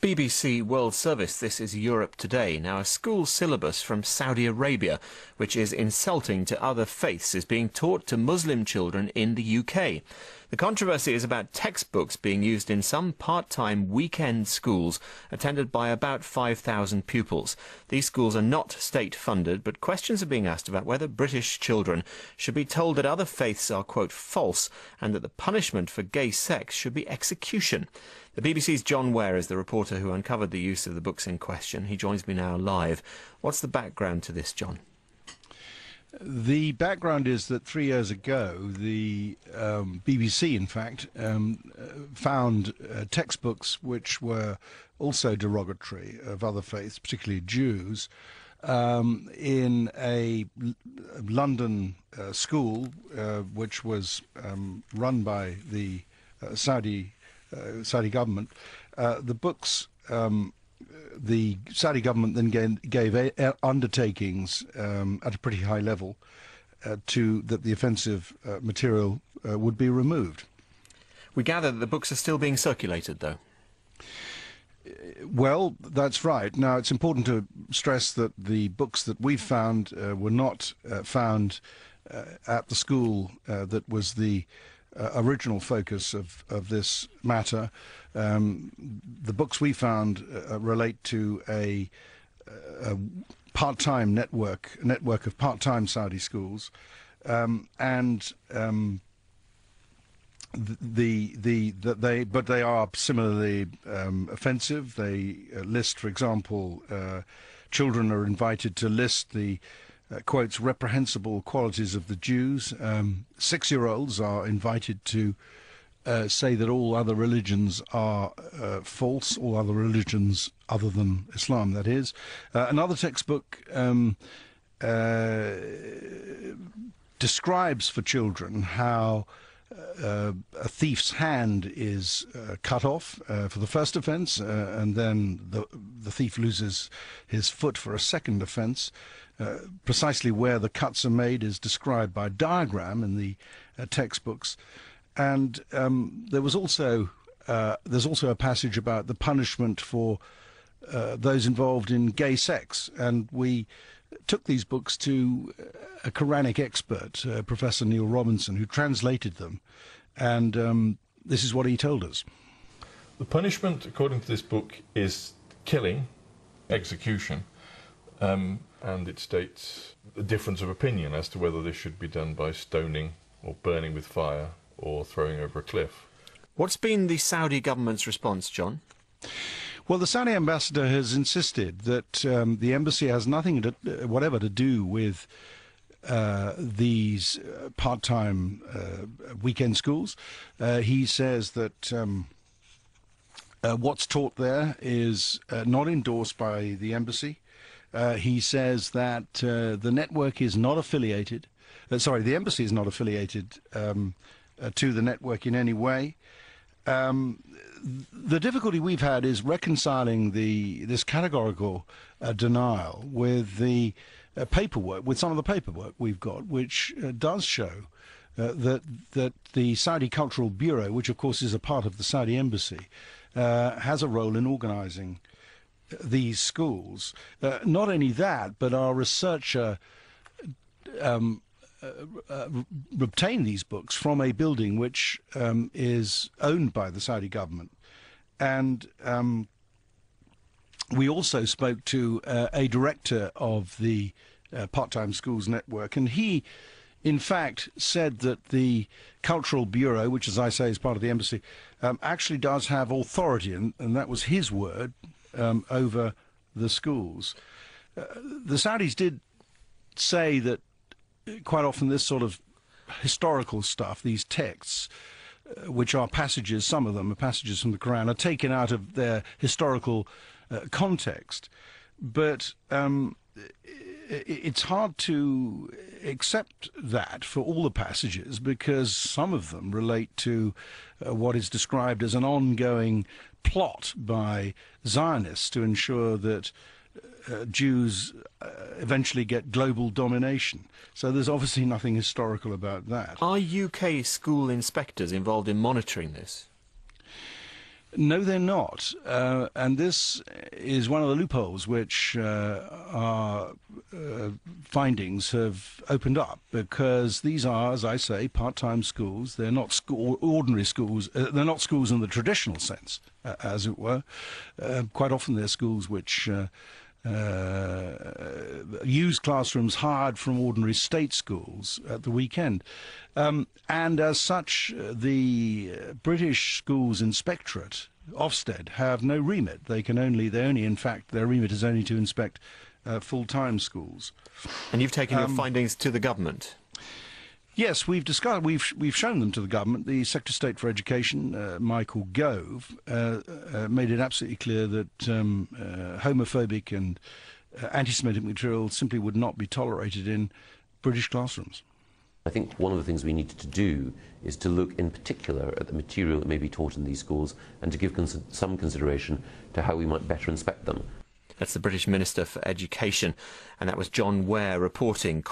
BBC World Service, this is Europe Today. Now, a school syllabus from Saudi Arabia, which is insulting to other faiths, is being taught to Muslim children in the UK. The controversy is about textbooks being used in some part-time weekend schools attended by about 5,000 pupils. These schools are not state-funded, but questions are being asked about whether British children should be told that other faiths are, quote, false, and that the punishment for gay sex should be execution. The BBC's John Ware is the reporter who uncovered the use of the books in question. He joins me now live. What's the background to this, John? The background is that 3 years ago, the BBC, in fact, found textbooks which were also derogatory of other faiths, particularly Jews, in a London school which was run by the Saudi government. The books, the Saudi government then gave undertakings at a pretty high level that the offensive material would be removed. We gather that the books are still being circulated, though. Well, that's right. Now, it's important to stress that the books that we found were not found at the school that was the original focus of this matter. The books we found relate to a part-time network of part-time Saudi schools, but they are similarly offensive. They list, for example, children are invited to list the quotes, reprehensible qualities of the Jews. 6-year-olds are invited to say that all other religions are false, all other religions other than Islam, that is. Another textbook describes for children how a thief's hand is cut off for the first offence, and then the thief loses his foot for a second offence. Precisely where the cuts are made is described by diagram in the textbooks, and there's also a passage about the punishment for those involved in gay sex, and we took these books to a Quranic expert, Professor Neil Robinson, who translated them, and this is what he told us. The punishment, according to this book, is killing, execution, and it states a difference of opinion as to whether this should be done by stoning or burning with fire or throwing over a cliff. What's been the Saudi government's response, John? Well, the Saudi ambassador has insisted that the embassy has nothing whatever to do with these part-time weekend schools. He says that what's taught there is not endorsed by the embassy. He says that the network is not affiliated. The embassy is not affiliated to the network in any way. The difficulty we've had is reconciling this categorical denial with the paperwork, with some of the paperwork we've got, which does show that the Saudi Cultural Bureau, which of course is a part of the Saudi embassy, has a role in organising these schools. Not only that, but our researcher obtained these books from a building which is owned by the Saudi government, and we also spoke to a director of the part-time schools network, and he in fact said that the Cultural Bureau, which as I say is part of the embassy, actually does have authority, and that was his word, over the schools. The Saudis did say that quite often this sort of historical stuff, these texts, which are passages, some of them are passages from the Quran, are taken out of their historical context. But it's hard to accept that for all the passages, because some of them relate to what is described as an ongoing plot by Zionists to ensure that Jews eventually get global domination. So there's obviously nothing historical about that. Are UK school inspectors involved in monitoring this? No, they're not. And this is one of the loopholes which our findings have opened up, because these are, as I say, part-time schools. They're not ordinary schools. They're not schools in the traditional sense, as it were. Quite often they're schools which use classrooms hired from ordinary state schools at the weekend. And as such, the British Schools Inspectorate, Ofsted, have no remit. In fact, their remit is only to inspect full-time schools. And you've taken your findings to the government? Yes, we've shown them to the government. The Secretary of State for Education, Michael Gove, made it absolutely clear that homophobic and anti-Semitic material simply would not be tolerated in British classrooms. I think one of the things we need to do is to look in particular at the material that may be taught in these schools and to give some consideration to how we might better inspect them. That's the British Minister for Education, and that was John Ware reporting.